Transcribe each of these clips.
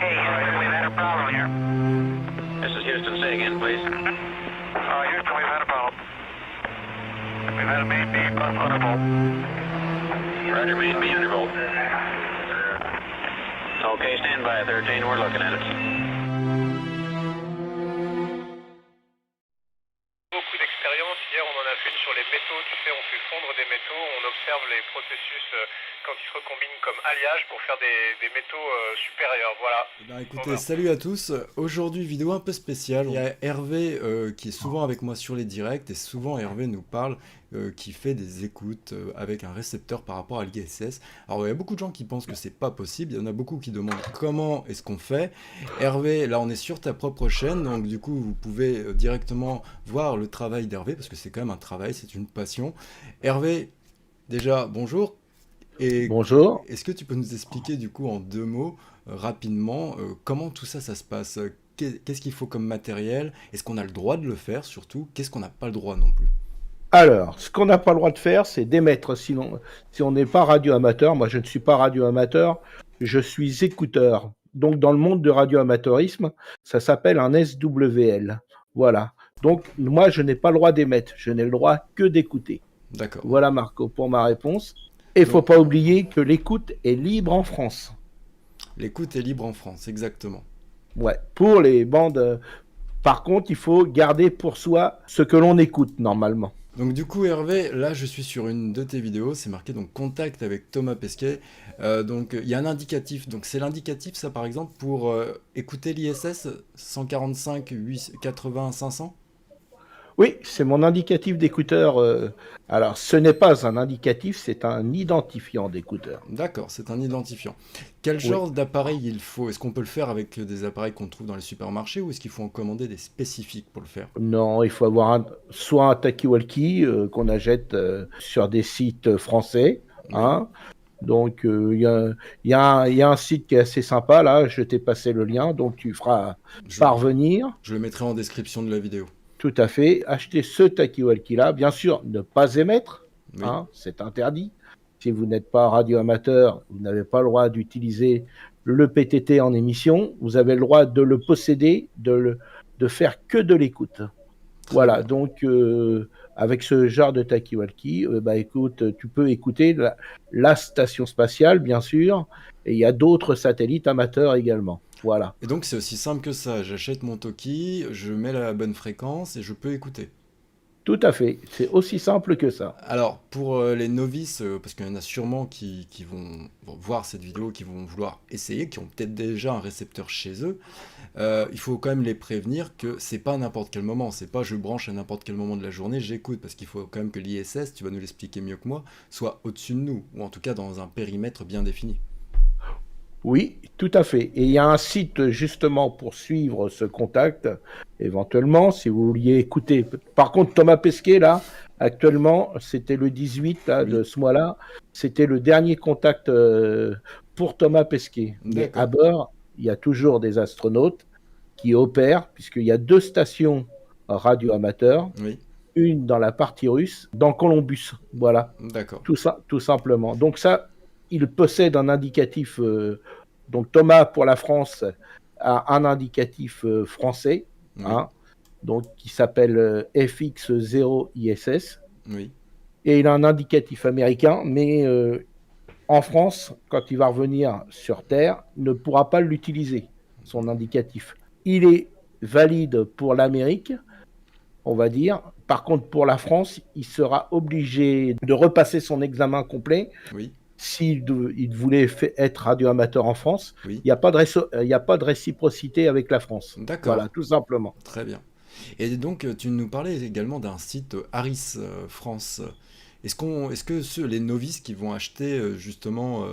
Houston, we've had a problem here. This is Houston. Say again, please. Houston, we've had a problem. We've had a main B bus undervolt. Roger, main B undervolt. Okay, stand by, 13. We're looking at it. Beaucoup d'expérience. Hier, on en a fait une sur les métaux. Tu sais, on fait fondre des métaux. On observe les processus quand ils se recombinent comme alliage pour faire des métaux supérieurs. Voilà. Eh ben, écoutez, salut à tous. Aujourd'hui, vidéo un peu spéciale. Il y a Hervé qui est souvent avec moi sur les directs et souvent Hervé nous parle qui fait des écoutes avec un récepteur par rapport à l'ISS. Alors il y a beaucoup de gens qui pensent que c'est pas possible. Il y en a beaucoup qui demandent comment est-ce qu'on fait. Hervé, là on est sur ta propre chaîne, donc du coup vous pouvez directement voir le travail d'Hervé parce que c'est quand même un travail, c'est une passion. Hervé, déjà bonjour. Et Bonjour. est-ce que tu peux nous expliquer du coup en 2 mots rapidement comment tout ça se passe? Qu'est-ce qu'il faut comme matériel? Est-ce qu'on a le droit de le faire surtout? Qu'est-ce qu'on n'a pas le droit non plus? Alors, ce qu'on n'a pas le droit de faire, c'est d'émettre. Sinon, si on n'est pas radio-amateur, moi je ne suis pas radio-amateur, je suis écouteur. Donc dans le monde de radio-amateurisme, ça s'appelle un SWL. Voilà. Donc moi je n'ai pas le droit d'émettre, je n'ai le droit que d'écouter. D'accord. Voilà Marco pour ma réponse. Et il ne faut pas oublier que l'écoute est libre en France. L'écoute est libre en France, exactement. Ouais. Pour les bandes. Par contre, il faut garder pour soi ce que l'on écoute normalement. Donc du coup Hervé, là je suis sur une de tes vidéos, c'est marqué donc contact avec Thomas Pesquet. Donc il y a un indicatif, donc c'est l'indicatif ça par exemple pour écouter l'ISS 145 8 80 500. Oui, c'est mon indicatif d'écouteur. Alors, ce n'est pas un indicatif, c'est un identifiant d'écouteur. D'accord, c'est un identifiant. Quel genre d'appareil il faut? Est-ce qu'on peut le faire avec des appareils qu'on trouve dans les supermarchés ou est-ce qu'il faut en commander des spécifiques pour le faire? Non, il faut avoir soit un talkie-walkie qu'on achète sur des sites français. Hein. Donc, il y a un site qui est assez sympa, là, je t'ai passé le lien, donc tu feras parvenir. Je le mettrai en description de la vidéo. Tout à fait. Acheter ce talkie-walkie-là. Bien sûr, ne pas émettre, hein, c'est interdit. Si vous n'êtes pas radio-amateur, vous n'avez pas le droit d'utiliser le PTT en émission. Vous avez le droit de le posséder, de faire que de l'écoute. Voilà, donc avec ce genre de talkie-walkie, écoute, tu peux écouter la station spatiale, bien sûr, et il y a d'autres satellites amateurs également. Voilà. Et donc c'est aussi simple que ça, j'achète mon talkie, je mets la bonne fréquence et je peux écouter. Tout à fait, c'est aussi simple que ça. Alors, pour les novices, parce qu'il y en a sûrement qui vont voir cette vidéo, qui vont vouloir essayer, qui ont peut-être déjà un récepteur chez eux, il faut quand même les prévenir que c'est pas à n'importe quel moment, c'est pas je branche à n'importe quel moment de la journée, j'écoute, parce qu'il faut quand même que l'ISS, tu vas nous l'expliquer mieux que moi, soit au-dessus de nous, ou en tout cas dans un périmètre bien défini. Oui, tout à fait. Et il y a un site justement pour suivre ce contact, éventuellement, si vous vouliez écouter. Par contre, Thomas Pesquet, là, actuellement, c'était le 18 là, de ce mois-là, c'était le dernier contact pour Thomas Pesquet. Mais à bord, il y a toujours des astronautes qui opèrent, puisqu'il y a 2 stations radio-amateurs, une dans la partie russe, dans Columbus. Voilà. D'accord. Tout simplement. Donc ça, il possède un indicatif, donc Thomas pour la France a un indicatif français, hein, donc qui s'appelle FX0ISS, et il a un indicatif américain, mais en France, quand il va revenir sur Terre, ne pourra pas l'utiliser, son indicatif. Il est valide pour l'Amérique, on va dire. Par contre, pour la France, il sera obligé de repasser son examen complet. S'il voulait être radio-amateur en France, il n'y a pas de réciprocité avec la France. D'accord. Voilà, tout simplement. Très bien. Et donc, tu nous parlais également d'un site Harris France. Est-ce que les novices qui vont acheter justement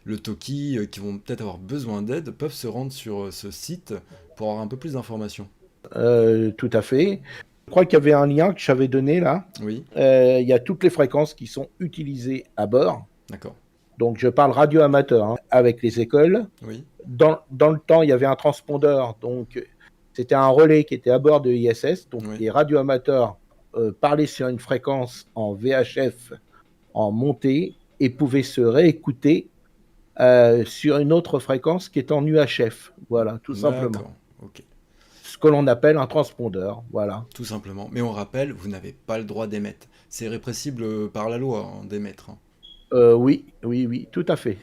le talkie, qui vont peut-être avoir besoin d'aide, peuvent se rendre sur ce site pour avoir un peu plus d'informations? Tout à fait. Je crois qu'il y avait un lien que j'avais donné là. Oui. Il y a toutes les fréquences qui sont utilisées à bord. D'accord. Donc je parle radio-amateur, hein, avec les écoles. Oui. Dans le temps, il y avait un transpondeur, donc c'était un relais qui était à bord de ISS. Donc les radio-amateurs parlaient sur une fréquence en VHF en montée et pouvaient se réécouter sur une autre fréquence qui est en UHF. Voilà, tout simplement. D'accord, ok. Ce que l'on appelle un transpondeur. Voilà. Tout simplement. Mais on rappelle, vous n'avez pas le droit d'émettre. C'est répressible par la loi d'émettre. Hein. Oui, tout à fait.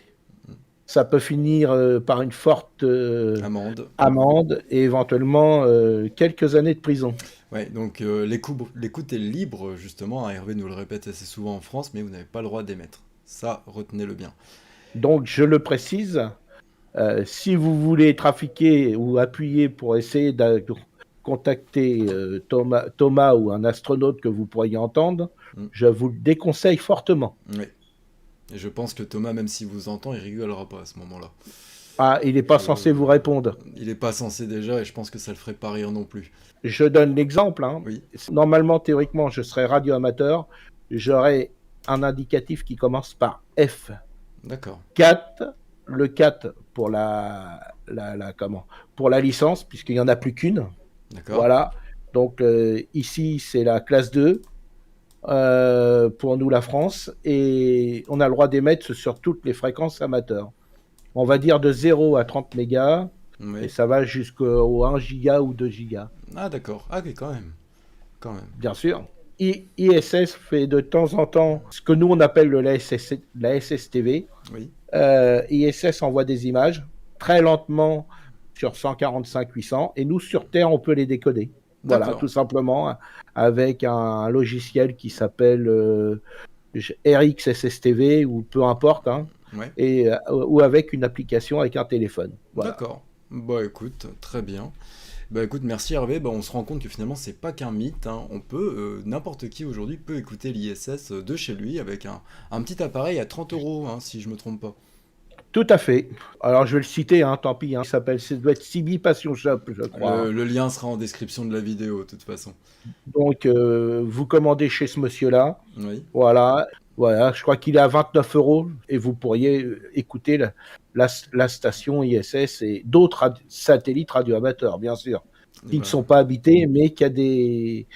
Ça peut finir par une forte amende et éventuellement quelques années de prison. Ouais, donc l'écoute est libre, justement. Hervé nous le répète assez souvent en France, mais vous n'avez pas le droit d'émettre. Ça, retenez-le bien. Donc, je le précise, si vous voulez trafiquer ou appuyer pour essayer de contacter Thomas ou un astronaute que vous pourriez entendre, je vous le déconseille fortement. Oui. Et je pense que Thomas, même s'il vous entend, il rigolera pas à ce moment-là. Ah, il n'est pas censé vous répondre. Il n'est pas censé déjà, et je pense que ça le ferait pas rire non plus. Je donne l'exemple. Hein. Oui. Normalement, théoriquement, je serais radioamateur. J'aurais un indicatif qui commence par F. D'accord. 4, le 4 pour pour la licence, puisqu'il n'y en a plus qu'une. D'accord. Voilà. Donc ici, c'est la classe 2. Pour nous, la France, et on a le droit d'émettre sur toutes les fréquences amateurs. On va dire de 0 à 30 mégas, et ça va jusqu'au 1 giga ou 2 gigas. Ah d'accord, ah oui, quand même. Bien sûr. ISS fait de temps en temps ce que nous on appelle la SSTV. Oui. ISS envoie des images très lentement sur 145-800, et nous sur Terre on peut les décoder. Voilà, tout simplement, avec un logiciel qui s'appelle RxSSTV, ou peu importe, hein, ou avec une application avec un téléphone. Voilà. D'accord. Bah écoute, très bien. Bah écoute, merci Hervé. Bah, on se rend compte que finalement c'est pas qu'un mythe. Hein. On peut, n'importe qui aujourd'hui peut écouter l'ISS de chez lui avec un petit appareil à 30 €, hein, si je me trompe pas. Tout à fait. Alors je vais le citer, hein, tant pis. Hein, ça doit être Sibi Passion Shop, je crois. Le lien sera en description de la vidéo, de toute façon. Donc vous commandez chez ce monsieur-là. Oui. Voilà, je crois qu'il est à 29 € et vous pourriez écouter la station ISS et d'autres satellites radioamateurs, bien sûr, qui ne sont pas habités, mais qui a des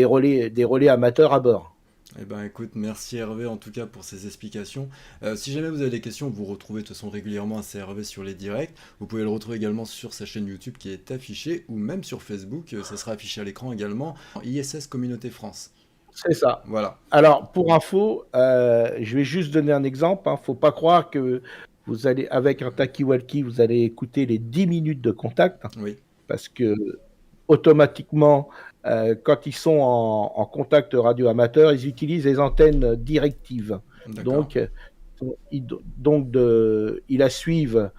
relais amateurs à bord. Eh ben écoute, merci Hervé en tout cas pour ces explications. Si jamais vous avez des questions, vous retrouvez de toute façon régulièrement assez Hervé sur les directs. Vous pouvez le retrouver également sur sa chaîne YouTube qui est affichée, ou même sur Facebook, ça sera affiché à l'écran également, ISS Communauté France. C'est ça. Voilà. Alors pour info, je vais juste donner un exemple. Hein. Faut pas croire que vous allez, avec un talkie-walkie, vous allez écouter les 10 minutes de contact. Oui. Parce que automatiquement, quand ils sont en contact radio-amateur, ils utilisent les antennes directives. Donc, ils la suivent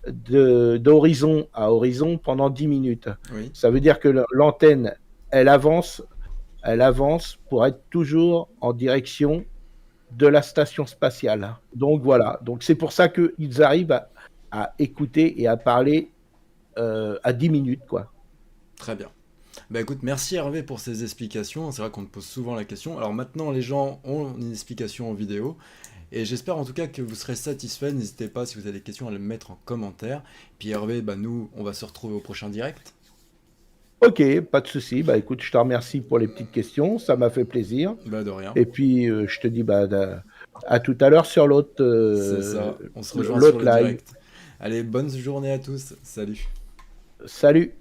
d'horizon à horizon pendant 10 minutes. Oui. Ça veut dire que l'antenne, elle avance pour être toujours en direction de la station spatiale. Donc voilà, donc c'est pour ça qu'ils arrivent à écouter et à parler à 10 minutes, quoi. Très bien. Bah écoute, merci Hervé pour ces explications. C'est vrai qu'on te pose souvent la question. Alors maintenant, les gens ont une explication en vidéo. Et j'espère en tout cas que vous serez satisfaits. N'hésitez pas, si vous avez des questions, à le mettre en commentaire. Puis Hervé, bah nous, on va se retrouver au prochain direct. Ok, pas de souci. Bah écoute, je te remercie pour les petites questions. Ça m'a fait plaisir. Bah de rien. Et puis, je te dis à tout à l'heure sur l'autre c'est ça. On se rejoint sur le direct. Allez, bonne journée à tous. Salut. Salut.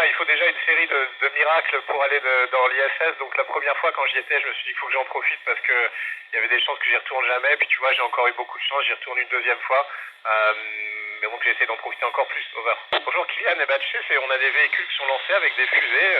Il faut déjà une série de miracles pour aller dans l'ISS. Donc la première fois quand j'y étais, je me suis dit qu'il faut que j'en profite parce que il y avait des chances que j'y retourne jamais. Puis tu vois, j'ai encore eu beaucoup de chance, j'y retourne une deuxième fois. Mais bon, j'ai essayé d'en profiter encore plus. Over. Bonjour Kylian, et tu sais, on a des véhicules qui sont lancés avec des fusées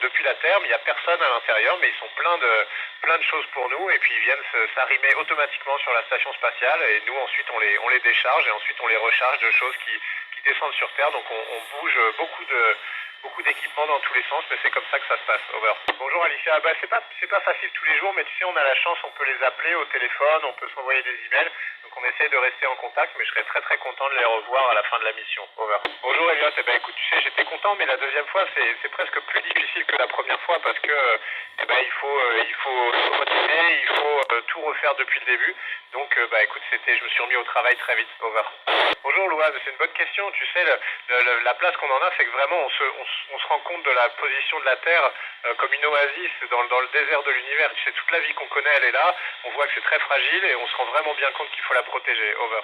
depuis la Terre, mais il n'y a personne à l'intérieur, mais ils sont plein de choses pour nous, et puis ils viennent s'arrimer automatiquement sur la station spatiale, et nous ensuite on les décharge, et ensuite on les recharge de choses qui descendent sur Terre, donc on bouge beaucoup d'équipements dans tous les sens, mais c'est comme ça que ça se passe. Over. Bonjour Alicia, c'est pas facile tous les jours, mais tu sais, on a la chance, on peut les appeler au téléphone, on peut s'envoyer des emails, donc on essaie de rester en contact, mais je serais très très content de les revoir à la fin de la mission. Over. Bonjour Elliot, écoute, tu sais, j'étais content, mais la deuxième fois, c'est presque plus difficile que la première fois, parce que il faut se motiver, il faut tout refaire depuis le début, donc écoute, je me suis remis au travail très vite. Over. Bonjour Louane, c'est une bonne question, tu sais, la place qu'on en a, c'est que vraiment on on se rend compte de la position de la Terre comme une oasis dans le désert de l'univers. Tu sais, toute la vie qu'on connaît, elle est là. On voit que c'est très fragile et on se rend vraiment bien compte qu'il faut la protéger. Over.